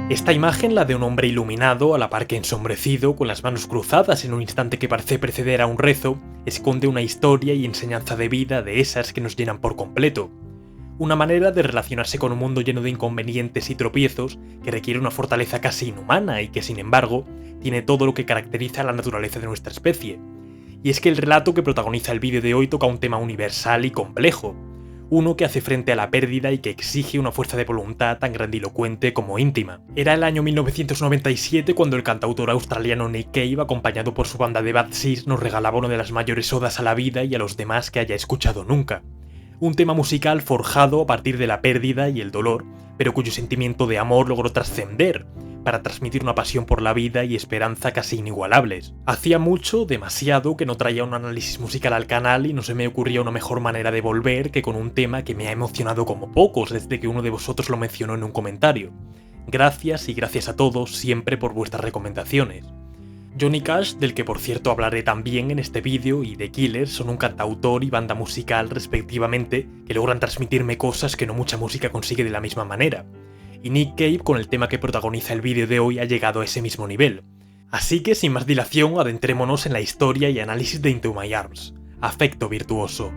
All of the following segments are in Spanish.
Esta imagen, la de un hombre iluminado, a la par que ensombrecido, con las manos cruzadas en un instante que parece preceder a un rezo, esconde una historia y enseñanza de vida de esas que nos llenan por completo. Una manera de relacionarse con un mundo lleno de inconvenientes y tropiezos que requiere una fortaleza casi inhumana y que, sin embargo, tiene todo lo que caracteriza a la naturaleza de nuestra especie. Y es que el relato que protagoniza el vídeo de hoy toca un tema universal y complejo, uno que hace frente a la pérdida y que exige una fuerza de voluntad tan grandilocuente como íntima. Era el año 1997 cuando el cantautor australiano Nick Cave, acompañado por su banda de Bad Seeds, nos regalaba una de las mayores odas a la vida y a los demás que haya escuchado nunca. Un tema musical forjado a partir de la pérdida y el dolor, pero cuyo sentimiento de amor logró trascender, para transmitir una pasión por la vida y esperanza casi inigualables. Hacía mucho, demasiado, que no traía un análisis musical al canal y no se me ocurría una mejor manera de volver que con un tema que me ha emocionado como pocos desde que uno de vosotros lo mencionó en un comentario. Gracias y gracias a todos siempre por vuestras recomendaciones. Johnny Cash, del que por cierto hablaré también en este vídeo, y The Killers son un cantautor y banda musical respectivamente que logran transmitirme cosas que no mucha música consigue de la misma manera. Y Nick Cave, con el tema que protagoniza el vídeo de hoy, ha llegado a ese mismo nivel. Así que sin más dilación, adentrémonos en la historia y análisis de Into My Arms, Afecto Virtuoso.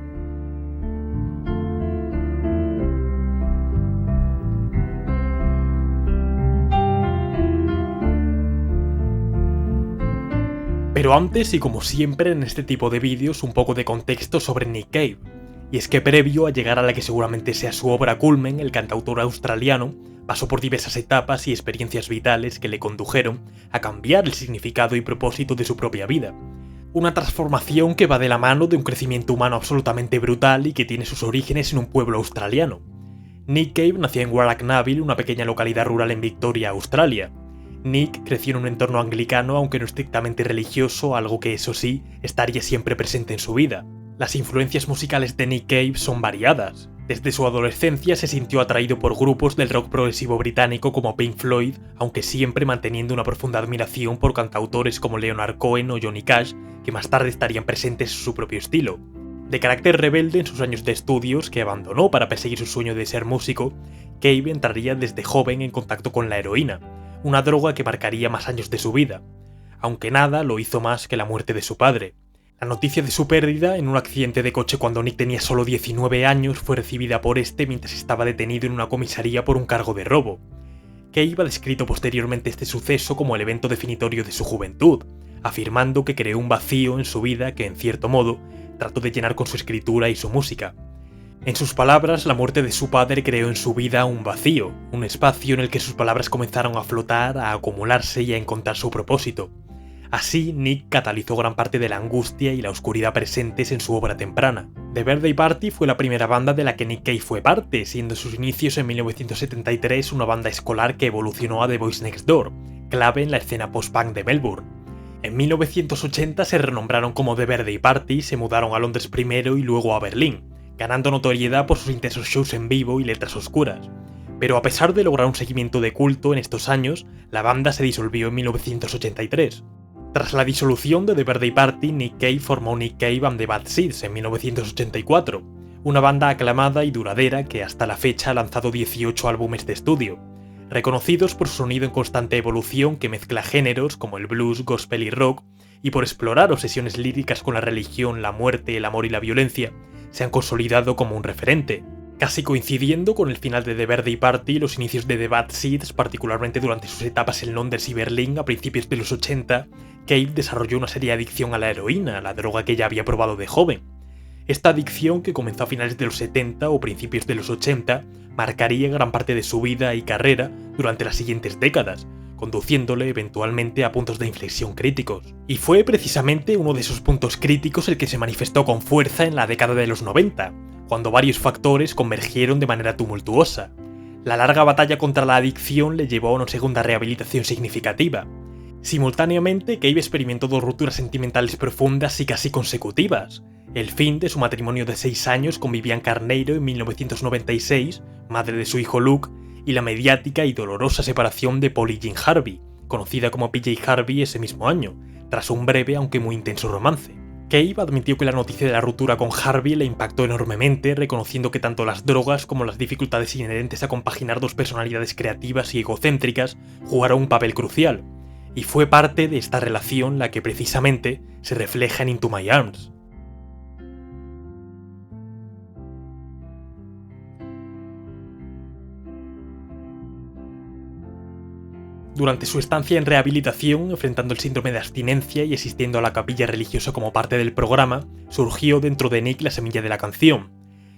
Pero antes, y como siempre en este tipo de vídeos, un poco de contexto sobre Nick Cave. Y es que previo a llegar a la que seguramente sea su obra culmen, el cantautor australiano pasó por diversas etapas y experiencias vitales que le condujeron a cambiar el significado y propósito de su propia vida. Una transformación que va de la mano de un crecimiento humano absolutamente brutal y que tiene sus orígenes en un pueblo australiano. Nick Cave nació en Warracknaville, una pequeña localidad rural en Victoria, Australia. Nick creció en un entorno anglicano, aunque no estrictamente religioso, algo que eso sí, estaría siempre presente en su vida. Las influencias musicales de Nick Cave son variadas. Desde su adolescencia se sintió atraído por grupos del rock progresivo británico como Pink Floyd, aunque siempre manteniendo una profunda admiración por cantautores como Leonard Cohen o Johnny Cash, que más tarde estarían presentes en su propio estilo. De carácter rebelde en sus años de estudios, que abandonó para perseguir su sueño de ser músico, Cave entraría desde joven en contacto con la heroína, una droga que marcaría más años de su vida. Aunque nada lo hizo más que la muerte de su padre. La noticia de su pérdida en un accidente de coche cuando Nick tenía solo 19 años fue recibida por este mientras estaba detenido en una comisaría por un cargo de robo. Cave ha descrito posteriormente este suceso como el evento definitorio de su juventud, afirmando que creó un vacío en su vida que, en cierto modo, trató de llenar con su escritura y su música. En sus palabras, la muerte de su padre creó en su vida un vacío, un espacio en el que sus palabras comenzaron a flotar, a acumularse y a encontrar su propósito. Así, Nick catalizó gran parte de la angustia y la oscuridad presentes en su obra temprana. The Birthday Party fue la primera banda de la que Nick Cave fue parte, siendo sus inicios en 1973 una banda escolar que evolucionó a The Boys Next Door, clave en la escena post-punk de Melbourne. En 1980 se renombraron como The Birthday Party y se mudaron a Londres primero y luego a Berlín, ganando notoriedad por sus intensos shows en vivo y letras oscuras. Pero a pesar de lograr un seguimiento de culto en estos años, la banda se disolvió en 1983. Tras la disolución de The Birthday Party, Nick Cave formó Nick Cave and the Bad Seeds en 1984, una banda aclamada y duradera que hasta la fecha ha lanzado 18 álbumes de estudio, reconocidos por su sonido en constante evolución que mezcla géneros como el blues, gospel y rock, y por explorar obsesiones líricas con la religión, la muerte, el amor y la violencia, se han consolidado como un referente. Casi coincidiendo con el final de The Birthday Party y los inicios de The Bad Seeds, particularmente durante sus etapas en Londres y Berlín a principios de los 80, Cave desarrolló una seria adicción a la heroína, la droga que ya había probado de joven. Esta adicción, que comenzó a finales de los 70 o principios de los 80, marcaría gran parte de su vida y carrera durante las siguientes décadas, conduciéndole eventualmente a puntos de inflexión críticos. Y fue precisamente uno de esos puntos críticos el que se manifestó con fuerza en la década de los 90, cuando varios factores convergieron de manera tumultuosa. La larga batalla contra la adicción le llevó a una segunda rehabilitación significativa. Simultáneamente, Cave experimentó dos rupturas sentimentales profundas y casi consecutivas. El fin de su matrimonio de 6 años con Vivian Carneiro en 1996, madre de su hijo Luke, y la mediática y dolorosa separación de Polly Jean Harvey, conocida como PJ Harvey ese mismo año, tras un breve aunque muy intenso romance. Cave admitió que la noticia de la ruptura con Harvey le impactó enormemente, reconociendo que tanto las drogas como las dificultades inherentes a compaginar dos personalidades creativas y egocéntricas jugaron un papel crucial, y fue parte de esta relación la que precisamente se refleja en Into My Arms. Durante su estancia en rehabilitación, enfrentando el síndrome de abstinencia y asistiendo a la capilla religiosa como parte del programa, surgió dentro de Nick la semilla de la canción.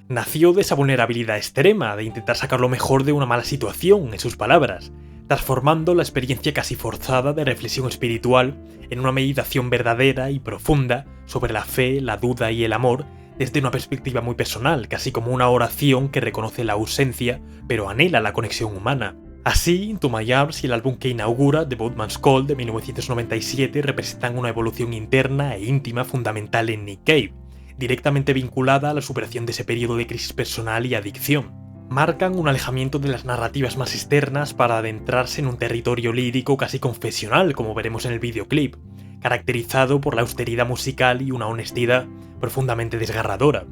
Nació de esa vulnerabilidad extrema, de intentar sacar lo mejor de una mala situación, en sus palabras, transformando la experiencia casi forzada de reflexión espiritual en una meditación verdadera y profunda sobre la fe, la duda y el amor desde una perspectiva muy personal, casi como una oración que reconoce la ausencia pero anhela la conexión humana. Así, Into My Arms y el álbum que inaugura, The Boatman's Call de 1997, representan una evolución interna e íntima fundamental en Nick Cave, directamente vinculada a la superación de ese periodo de crisis personal y adicción. Marcan un alejamiento de las narrativas más externas para adentrarse en un territorio lírico casi confesional, como veremos en el videoclip, caracterizado por la austeridad musical y una honestidad profundamente desgarradora.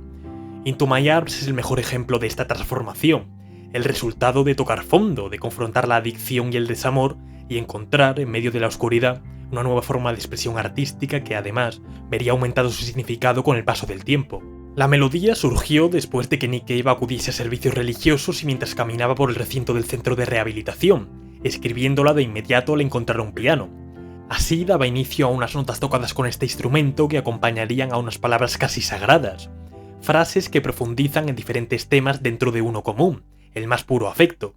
Into My Arms es el mejor ejemplo de esta transformación, el resultado de tocar fondo, de confrontar la adicción y el desamor y encontrar, en medio de la oscuridad, una nueva forma de expresión artística que además vería aumentado su significado con el paso del tiempo. La melodía surgió después de que Nick Cave acudiese a servicios religiosos y mientras caminaba por el recinto del centro de rehabilitación, escribiéndola de inmediato al encontrar un piano. Así daba inicio a unas notas tocadas con este instrumento que acompañarían a unas palabras casi sagradas, frases que profundizan en diferentes temas dentro de uno común, el más puro afecto.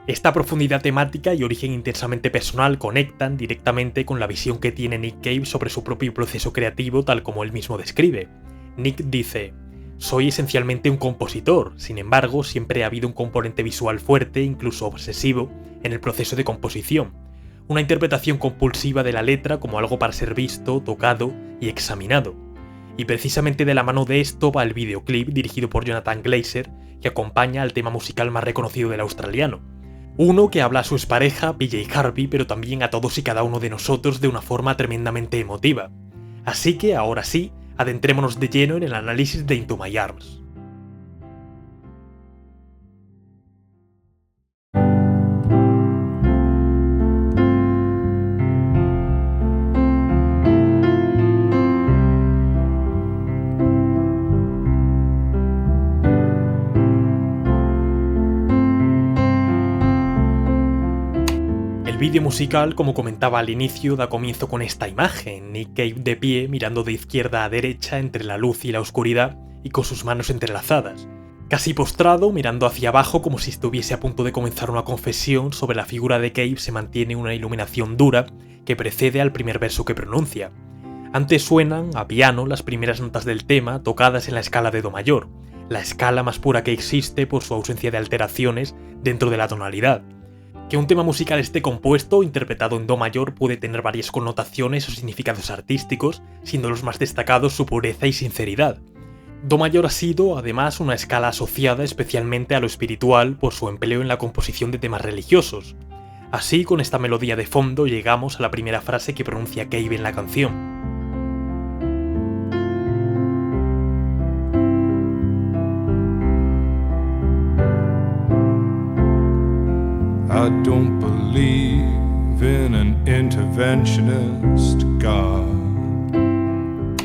Esta profundidad temática y origen intensamente personal conectan directamente con la visión que tiene Nick Cave sobre su propio proceso creativo tal como él mismo describe. Nick dice: "Soy esencialmente un compositor, sin embargo siempre ha habido un componente visual fuerte, incluso obsesivo, en el proceso de composición. Una interpretación compulsiva de la letra como algo para ser visto, tocado y examinado. Y precisamente de la mano de esto va el videoclip dirigido por Jonathan Glazer, que acompaña al tema musical más reconocido del australiano. Uno que habla a su expareja, PJ Harvey, pero también a todos y cada uno de nosotros de una forma tremendamente emotiva. Así que, ahora sí, adentrémonos de lleno en el análisis de Into My Arms. El vídeo musical, como comentaba al inicio, da comienzo con esta imagen, Nick Cave de pie mirando de izquierda a derecha entre la luz y la oscuridad y con sus manos entrelazadas, casi postrado mirando hacia abajo como si estuviese a punto de comenzar una confesión. Sobre la figura de Cave se mantiene una iluminación dura que precede al primer verso que pronuncia. Antes suenan, a piano, las primeras notas del tema tocadas en la escala de Do mayor, la escala más pura que existe por su ausencia de alteraciones dentro de la tonalidad. Que un tema musical esté compuesto o interpretado en Do mayor puede tener varias connotaciones o significados artísticos, siendo los más destacados su pureza y sinceridad. Do mayor ha sido, además, una escala asociada especialmente a lo espiritual por su empleo en la composición de temas religiosos. Así, con esta melodía de fondo, llegamos a la primera frase que pronuncia Cave en la canción. I don't believe in an interventionist God.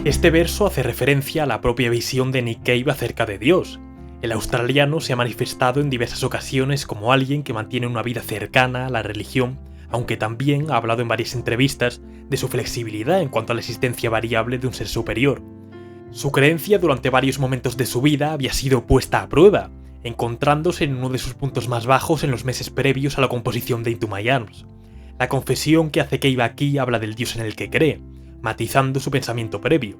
Este verso hace referencia a la propia visión de Nick Cave acerca de Dios. El australiano se ha manifestado en diversas ocasiones como alguien que mantiene una vida cercana a la religión, aunque también ha hablado en varias entrevistas de su flexibilidad en cuanto a la existencia variable de un ser superior. Su creencia durante varios momentos de su vida había sido puesta a prueba, encontrándose en uno de sus puntos más bajos en los meses previos a la composición de Into My Arms. La confesión que hace Cave aquí habla del Dios en el que cree, matizando su pensamiento previo.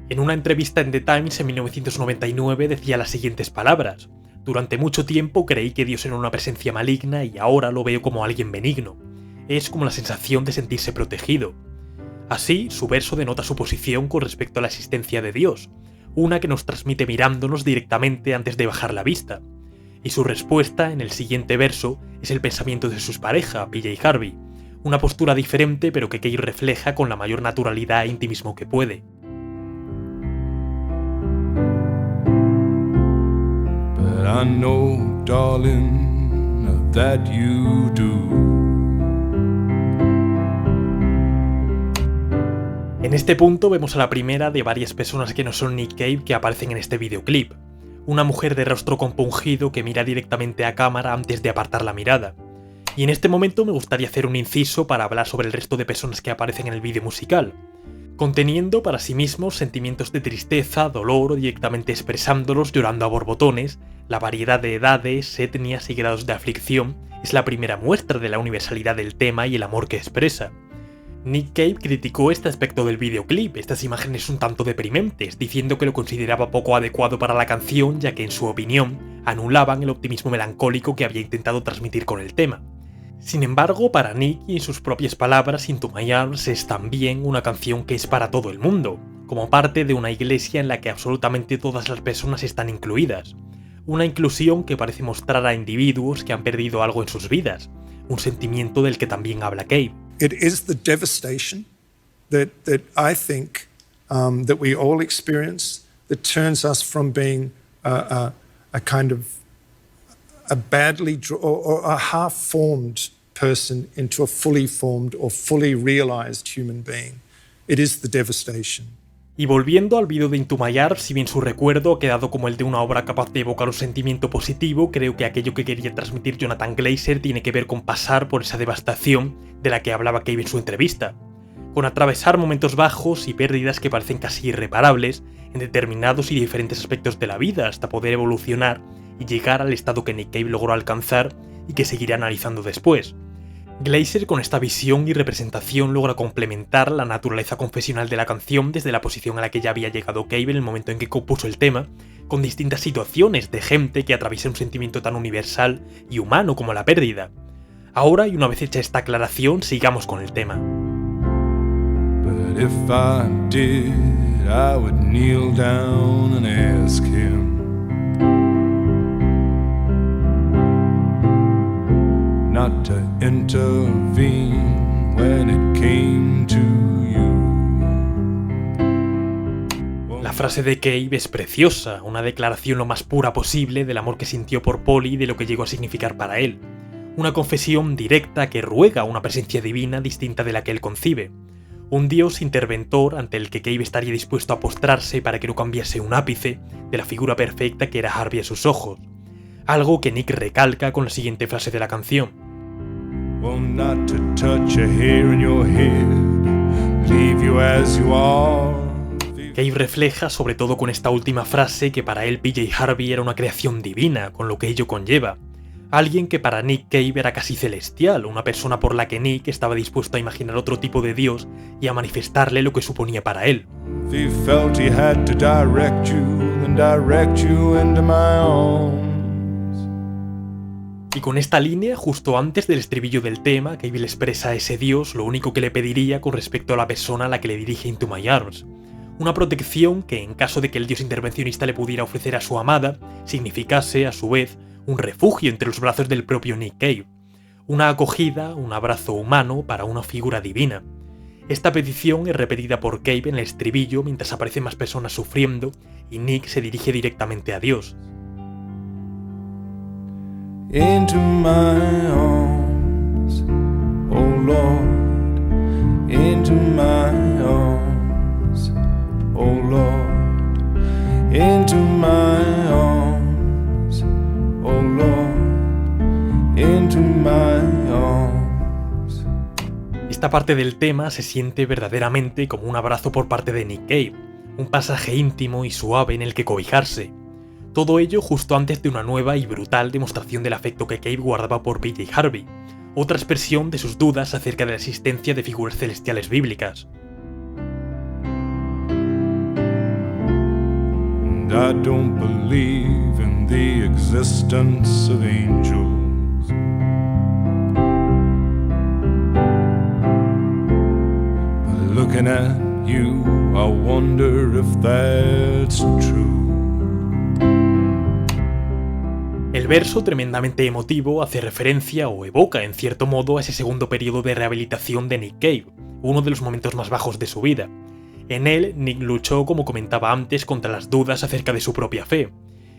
En una entrevista en The Times en 1999 decía las siguientes palabras: "Durante mucho tiempo creí que Dios era una presencia maligna y ahora lo veo como alguien benigno. Es como la sensación de sentirse protegido". Así, su verso denota su posición con respecto a la existencia de Dios, una que nos transmite mirándonos directamente antes de bajar la vista. Y su respuesta, en el siguiente verso, es el pensamiento de su pareja, PJ Harvey, una postura diferente pero que Cave refleja con la mayor naturalidad e intimismo que puede. I know, darling, that you do. En este punto vemos a la primera de varias personas que no son Nick Cave que aparecen en este videoclip. Una mujer de rostro compungido que mira directamente a cámara antes de apartar la mirada. Y en este momento me gustaría hacer un inciso para hablar sobre el resto de personas que aparecen en el vídeo musical, conteniendo para sí mismos sentimientos de tristeza, dolor o directamente expresándolos llorando a borbotones. La variedad de edades, etnias y grados de aflicción es la primera muestra de la universalidad del tema y el amor que expresa. Nick Cave criticó este aspecto del videoclip, estas imágenes un tanto deprimentes, diciendo que lo consideraba poco adecuado para la canción, ya que en su opinión anulaban el optimismo melancólico que había intentado transmitir con el tema. Sin embargo, para Nick, y en sus propias palabras, Into My Arms es también una canción que es para todo el mundo, como parte de una iglesia en la que absolutamente todas las personas están incluidas. Una inclusión que parece mostrar a individuos que han perdido algo en sus vidas, un sentimiento del que también habla Cave. It is the devastation that I think that we all experience that turns us from being a kind of a badly or a half-formed person into a fully formed or fully realized human being. It is the devastation. Y volviendo al vídeo de Into My Arms, si bien su recuerdo ha quedado como el de una obra capaz de evocar un sentimiento positivo, creo que aquello que quería transmitir Jonathan Glazer tiene que ver con pasar por esa devastación de la que hablaba Cave en su entrevista, con atravesar momentos bajos y pérdidas que parecen casi irreparables en determinados y diferentes aspectos de la vida hasta poder evolucionar y llegar al estado que Nick Cave logró alcanzar y que seguirá analizando después. Glazer con esta visión y representación logra complementar la naturaleza confesional de la canción desde la posición a la que ya había llegado Cave en el momento en que compuso el tema, con distintas situaciones de gente que atraviesa un sentimiento tan universal y humano como la pérdida. Ahora, y una vez hecha esta aclaración, sigamos con el tema. But if I did, I would kneel down and ask him not to intervene when it came to you. La frase de Cave es preciosa, una declaración lo más pura posible del amor que sintió por Polly y de lo que llegó a significar para él. Una confesión directa que ruega una presencia divina distinta de la que él concibe. Un dios interventor ante el que Cave estaría dispuesto a postrarse para que no cambiase un ápice de la figura perfecta que era Harvey a sus ojos. Algo que Nick recalca con la siguiente frase de la canción. Well, not to touch a hair in your head, leave you as you are. Cave refleja, sobre todo con esta última frase, que para él PJ Harvey era una creación divina, con lo que ello conlleva. Alguien que para Nick Cave era casi celestial, una persona por la que Nick estaba dispuesto a imaginar otro tipo de dios y a manifestarle lo que suponía para él. If he felt he had to direct you, then direct you into my arms. Y con esta línea, justo antes del estribillo del tema, Cave le expresa a ese dios lo único que le pediría con respecto a la persona a la que le dirige Into My Arms. Una protección que, en caso de que el dios intervencionista le pudiera ofrecer a su amada, significase, a su vez, un refugio entre los brazos del propio Nick Cave. Una acogida, un abrazo humano para una figura divina. Esta petición es repetida por Cave en el estribillo mientras aparecen más personas sufriendo y Nick se dirige directamente a Dios. Into my arms, oh Lord, into my arms, oh Lord, into my arms, oh Lord, into my arms. Esta parte del tema se siente verdaderamente como un abrazo por parte de Nick Cave, un pasaje íntimo y suave en el que cobijarse. Todo ello justo antes de una nueva y brutal demostración del afecto que Cave guardaba por PJ Harvey, otra expresión de sus dudas acerca de la existencia de figuras celestiales bíblicas. And I don't believe in the existence of angels. But looking at you, I wonder if that's true. El verso, tremendamente emotivo, hace referencia o evoca en cierto modo a ese segundo periodo de rehabilitación de Nick Cave, uno de los momentos más bajos de su vida. En él, Nick luchó, como comentaba antes, contra las dudas acerca de su propia fe.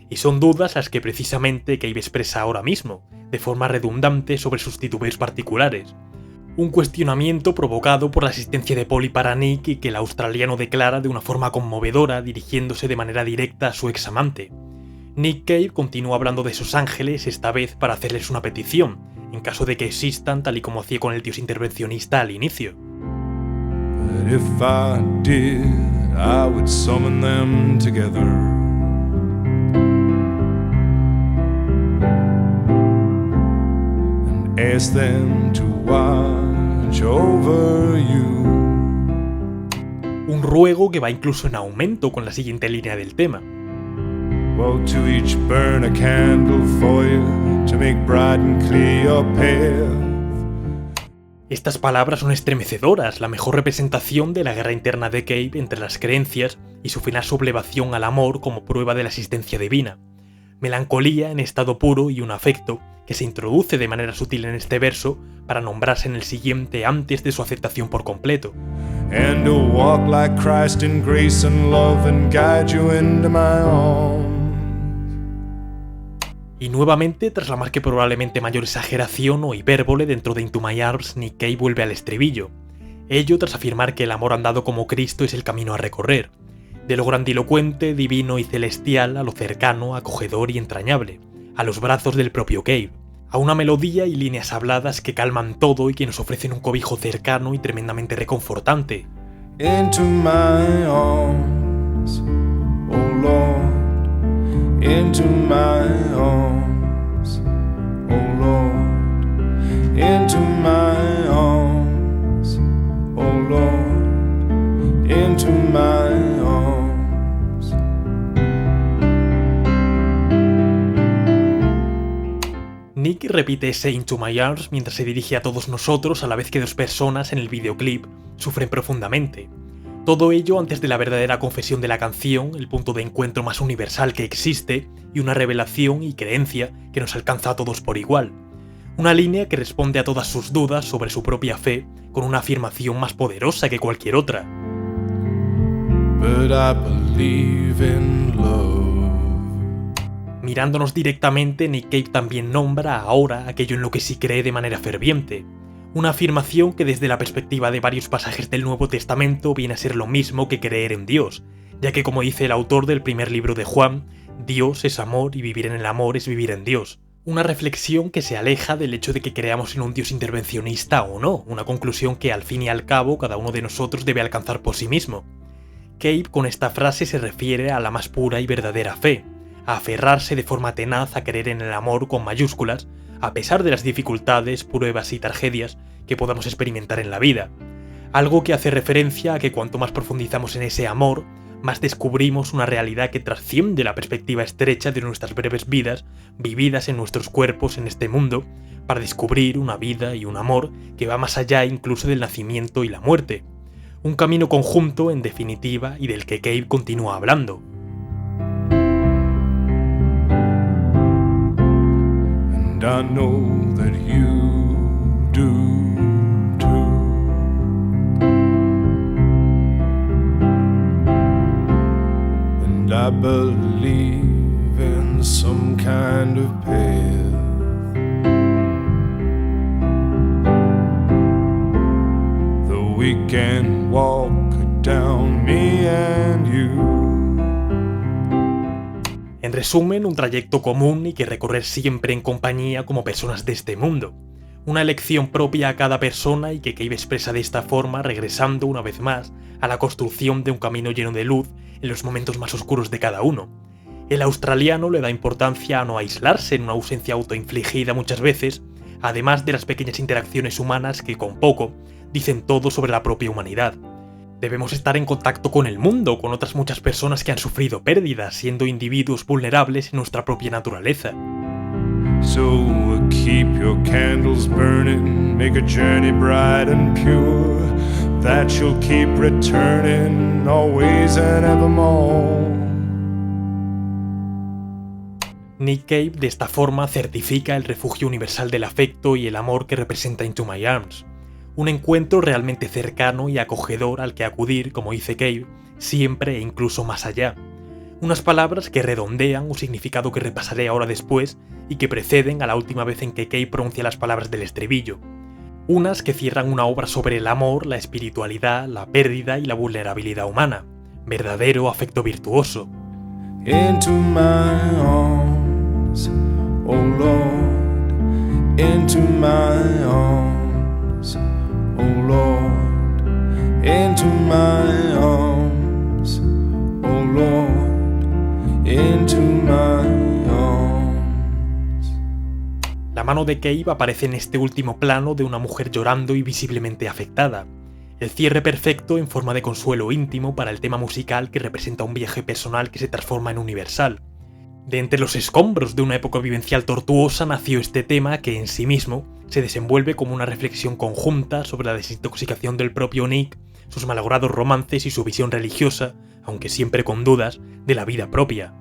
y son dudas las que precisamente Cave expresa ahora mismo, de forma redundante sobre sus titubeos particulares. Un cuestionamiento provocado por la asistencia de Polly para Nick y que el australiano declara de una forma conmovedora dirigiéndose de manera directa a su examante. Nick Cave continúa hablando de esos ángeles, esta vez para hacerles una petición, en caso de que existan tal y como hacía con el dios intervencionista al inicio. But if I did, I would summon them together and ask them to watch over you. Un ruego que va incluso en aumento con la siguiente línea del tema. Well, to each burn a candle for you, to make bright and clear your path. Estas palabras son estremecedoras, la mejor representación de la guerra interna de Cave entre las creencias y su final sublevación al amor como prueba de la existencia divina. Melancolía en estado puro y un afecto que se introduce de manera sutil en este verso para nombrarse en el siguiente antes de su aceptación por completo. And to walk like Christ in grace and love and guide you into my arms. Y nuevamente, tras la más que probablemente mayor exageración o hipérbole dentro de Into My Arms, Nick Cave vuelve al estribillo. Ello tras afirmar que el amor andado como Cristo es el camino a recorrer. De lo grandilocuente, divino y celestial a lo cercano, acogedor y entrañable, a los brazos del propio Cave. A una melodía y líneas habladas que calman todo y que nos ofrecen un cobijo cercano y tremendamente reconfortante. Into my arms, oh Lord. Into my arms, oh Lord. Into my arms, oh Lord. Into my arms. Nick repite ese Into My Arms mientras se dirige a todos nosotros a la vez que dos personas en el videoclip sufren profundamente. Todo ello antes de la verdadera confesión de la canción, el punto de encuentro más universal que existe y una revelación y creencia que nos alcanza a todos por igual. Una línea que responde a todas sus dudas sobre su propia fe con una afirmación más poderosa que cualquier otra. But I believe in love. Mirándonos directamente, Nick Cave también nombra ahora aquello en lo que sí cree de manera ferviente. Una afirmación que desde la perspectiva de varios pasajes del Nuevo Testamento viene a ser lo mismo que creer en Dios, ya que como dice el autor del primer libro de Juan, Dios es amor y vivir en el amor es vivir en Dios. Una reflexión que se aleja del hecho de que creamos en un Dios intervencionista o no, una conclusión que al fin y al cabo cada uno de nosotros debe alcanzar por sí mismo. Cave con esta frase se refiere a la más pura y verdadera fe, a aferrarse de forma tenaz a creer en el amor con mayúsculas, a pesar de las dificultades, pruebas y tragedias que podamos experimentar en la vida. Algo que hace referencia a que cuanto más profundizamos en ese amor, más descubrimos una realidad que trasciende la perspectiva estrecha de nuestras breves vidas, vividas en nuestros cuerpos en este mundo, para descubrir una vida y un amor que va más allá incluso del nacimiento y la muerte. Un camino conjunto, en definitiva, y del que Cave continúa hablando. And I know that you do too. And I believe in some kind of path. Though we can walk down, me and you. En resumen, un trayecto común y que recorrer siempre en compañía como personas de este mundo. Una elección propia a cada persona y que Cave expresa de esta forma, regresando una vez más a la construcción de un camino lleno de luz en los momentos más oscuros de cada uno. El australiano le da importancia a no aislarse en una ausencia autoinfligida muchas veces, además de las pequeñas interacciones humanas que con poco dicen todo sobre la propia humanidad. Debemos estar en contacto con el mundo, con otras muchas personas que han sufrido pérdidas, siendo individuos vulnerables en nuestra propia naturaleza. So keep your candles burning, make a journey bright and pure, that you'll keep returning always and evermore. Nick Cave de esta forma certifica el refugio universal del afecto y el amor que representa Into My Arms. Un encuentro realmente cercano y acogedor al que acudir, como dice Cave, siempre e incluso más allá. unas palabras que redondean un significado que repasaré ahora después y que preceden a la última vez en que Cave pronuncia las palabras del estribillo. Unas que cierran una obra sobre el amor, la espiritualidad, la pérdida y la vulnerabilidad humana, verdadero afecto virtuoso. Into my arms, oh Lord, into my arms, oh Lord, into my arms, oh Lord, into my arms. La mano de Cave aparece en este último plano de una mujer llorando y visiblemente afectada. El cierre perfecto en forma de consuelo íntimo para el tema musical que representa un viaje personal que se transforma en universal. De entre los escombros de una época vivencial tortuosa nació este tema que en sí mismo se desenvuelve como una reflexión conjunta sobre la desintoxicación del propio Nick, sus malogrados romances y su visión religiosa, aunque siempre con dudas, de la vida propia.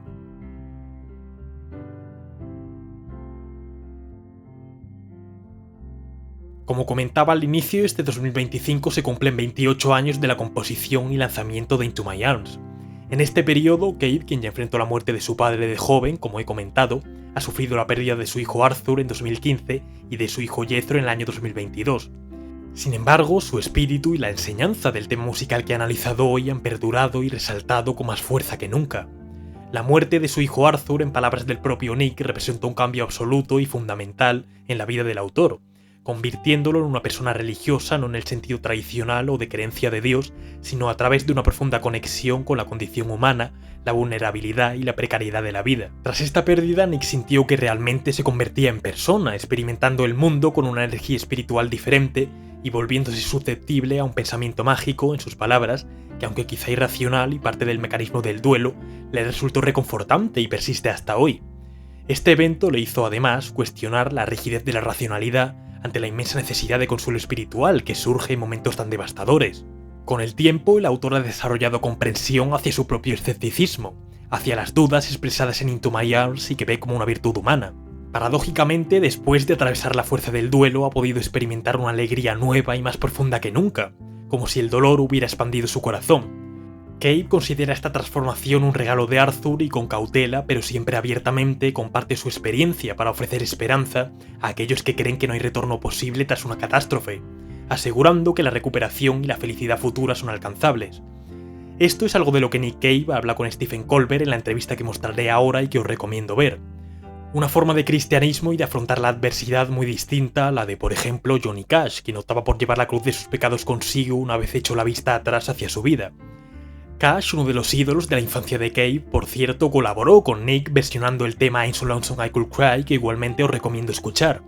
Como comentaba al inicio, este 2025 se cumplen 28 años de la composición y lanzamiento de Into My Arms. En este periodo, Cave, quien ya enfrentó la muerte de su padre de joven, como he comentado, ha sufrido la pérdida de su hijo Arthur en 2015 y de su hijo Jethro en el año 2022. Sin embargo, su espíritu y la enseñanza del tema musical que he analizado hoy han perdurado y resaltado con más fuerza que nunca. La muerte de su hijo Arthur, en palabras del propio Nick, representó un cambio absoluto y fundamental en la vida del autor, convirtiéndolo en una persona religiosa no en el sentido tradicional o de creencia de Dios, sino a través de una profunda conexión con la condición humana, la vulnerabilidad y la precariedad de la vida. Tras esta pérdida, Nick sintió que realmente se convertía en persona, experimentando el mundo con una energía espiritual diferente y volviéndose susceptible a un pensamiento mágico, en sus palabras, que aunque quizá irracional y parte del mecanismo del duelo, le resultó reconfortante y persiste hasta hoy. Este evento le hizo además cuestionar la rigidez de la racionalidad ante la inmensa necesidad de consuelo espiritual que surge en momentos tan devastadores. Con el tiempo, el autor ha desarrollado comprensión hacia su propio escepticismo, hacia las dudas expresadas en Into My Arms y que ve como una virtud humana. Paradójicamente, después de atravesar la fuerza del duelo, ha podido experimentar una alegría nueva y más profunda que nunca, como si el dolor hubiera expandido su corazón. Cave considera esta transformación un regalo de Arthur y con cautela, pero siempre abiertamente, comparte su experiencia para ofrecer esperanza a aquellos que creen que no hay retorno posible tras una catástrofe, asegurando que la recuperación y la felicidad futura son alcanzables. Esto es algo de lo que Nick Cave habla con Stephen Colbert en la entrevista que mostraré ahora y que os recomiendo ver. Una forma de cristianismo y de afrontar la adversidad muy distinta a la de, por ejemplo, Johnny Cash, quien optaba por llevar la cruz de sus pecados consigo una vez hecho la vista atrás hacia su vida. Cash, uno de los ídolos de la infancia de Cave, por cierto, colaboró con Nick versionando el tema I'm So Lonesome I Could Cry, que igualmente os recomiendo escuchar.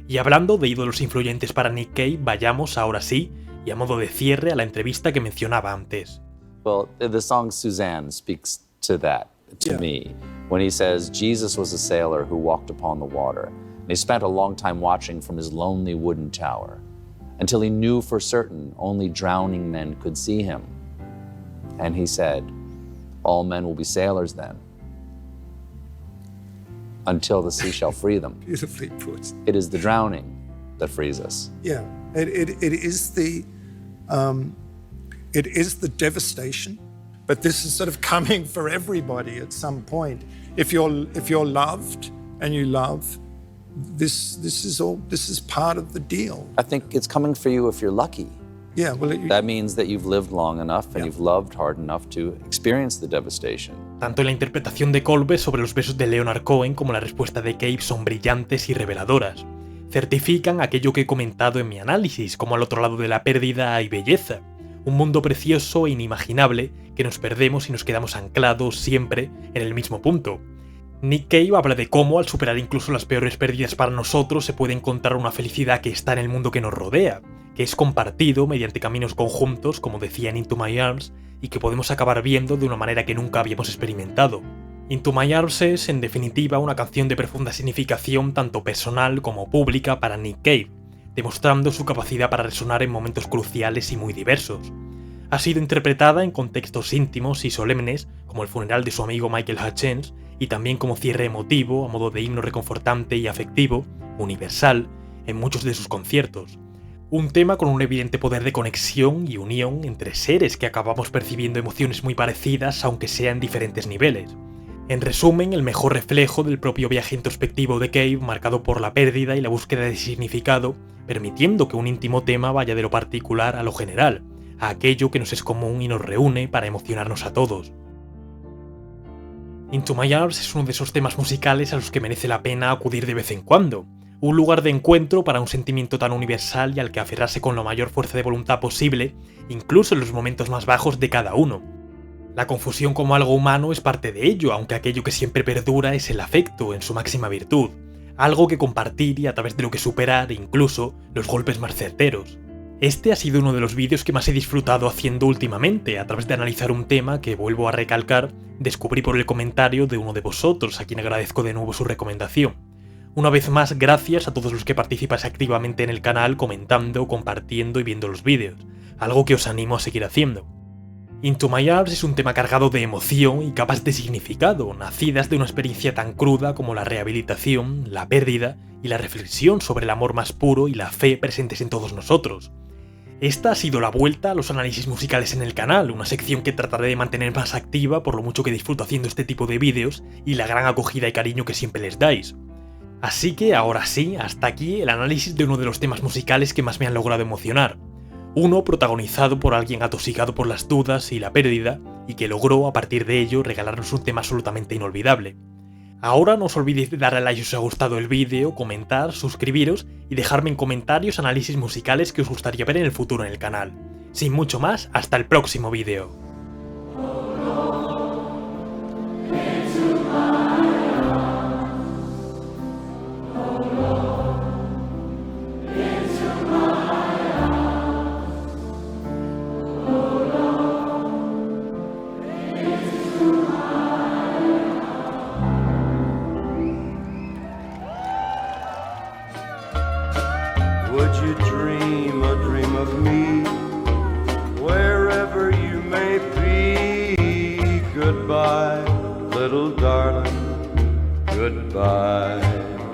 Y hablando de ídolos influyentes para Nick Cave, vayamos ahora sí, y a modo de cierre, a la entrevista que mencionaba antes. Well, the song Suzanne speaks to that, to me, when he says Jesus was a sailor who walked upon the water, and he spent a long time watching from his lonely wooden tower, until he knew for certain only drowning men could see him. And he said, all men will be sailors then, until the sea shall free them. Beautifully put. It is the drowning that frees us. Yeah, it is the devastation, but this is sort of coming for everybody at some point. If you're loved and you love, this is part of the deal. I think it's coming for you if you're lucky. Yeah, well, That means that you've lived long enough and you've loved hard enough to experience the devastation. Tanto la interpretación de Colbert sobre los versos de Leonard Cohen como la respuesta de Cave son brillantes y reveladoras. Certifican aquello que he comentado en mi análisis, como al otro lado de la pérdida hay belleza. Un mundo precioso e inimaginable que nos perdemos y nos quedamos anclados siempre en el mismo punto. Nick Cave habla de cómo, al superar incluso las peores pérdidas para nosotros, se puede encontrar una felicidad que está en el mundo que nos rodea, que es compartido mediante caminos conjuntos, como decía en Into My Arms, y que podemos acabar viendo de una manera que nunca habíamos experimentado. Into My Arms es, en definitiva, una canción de profunda significación tanto personal como pública para Nick Cave, demostrando su capacidad para resonar en momentos cruciales y muy diversos. Ha sido interpretada en contextos íntimos y solemnes, como el funeral de su amigo Michael Hutchence, y también como cierre emotivo, a modo de himno reconfortante y afectivo, universal, en muchos de sus conciertos. Un tema con un evidente poder de conexión y unión entre seres que acabamos percibiendo emociones muy parecidas aunque sean diferentes niveles. En resumen, el mejor reflejo del propio viaje introspectivo de Cave, marcado por la pérdida y la búsqueda de significado, permitiendo que un íntimo tema vaya de lo particular a lo general, a aquello que nos es común y nos reúne para emocionarnos a todos. Into My Arms es uno de esos temas musicales a los que merece la pena acudir de vez en cuando, un lugar de encuentro para un sentimiento tan universal y al que aferrarse con la mayor fuerza de voluntad posible, incluso en los momentos más bajos de cada uno. La confusión como algo humano es parte de ello, aunque aquello que siempre perdura es el afecto en su máxima virtud, algo que compartir y a través de lo que superar incluso los golpes más certeros. Este ha sido uno de los vídeos que más he disfrutado haciendo últimamente, a través de analizar un tema que, vuelvo a recalcar, descubrí por el comentario de uno de vosotros, a quien agradezco de nuevo su recomendación. Una vez más, gracias a todos los que participáis activamente en el canal comentando, compartiendo y viendo los vídeos, algo que os animo a seguir haciendo. Into My Arms es un tema cargado de emoción y capaz de significado, nacidas de una experiencia tan cruda como la rehabilitación, la pérdida y la reflexión sobre el amor más puro y la fe presentes en todos nosotros. Esta ha sido la vuelta a los análisis musicales en el canal, una sección que trataré de mantener más activa por lo mucho que disfruto haciendo este tipo de vídeos y la gran acogida y cariño que siempre les dais. Así que ahora sí, hasta aquí el análisis de uno de los temas musicales que más me han logrado emocionar. Uno protagonizado por alguien atosigado por las dudas y la pérdida, y que logró a partir de ello regalarnos un tema absolutamente inolvidable. Ahora no os olvidéis de darle a like si os ha gustado el vídeo, comentar, suscribiros y dejarme en comentarios análisis musicales que os gustaría ver en el futuro en el canal. Sin mucho más, hasta el próximo vídeo. Would you dream a dream of me, wherever you may be? Goodbye, little darling, goodbye.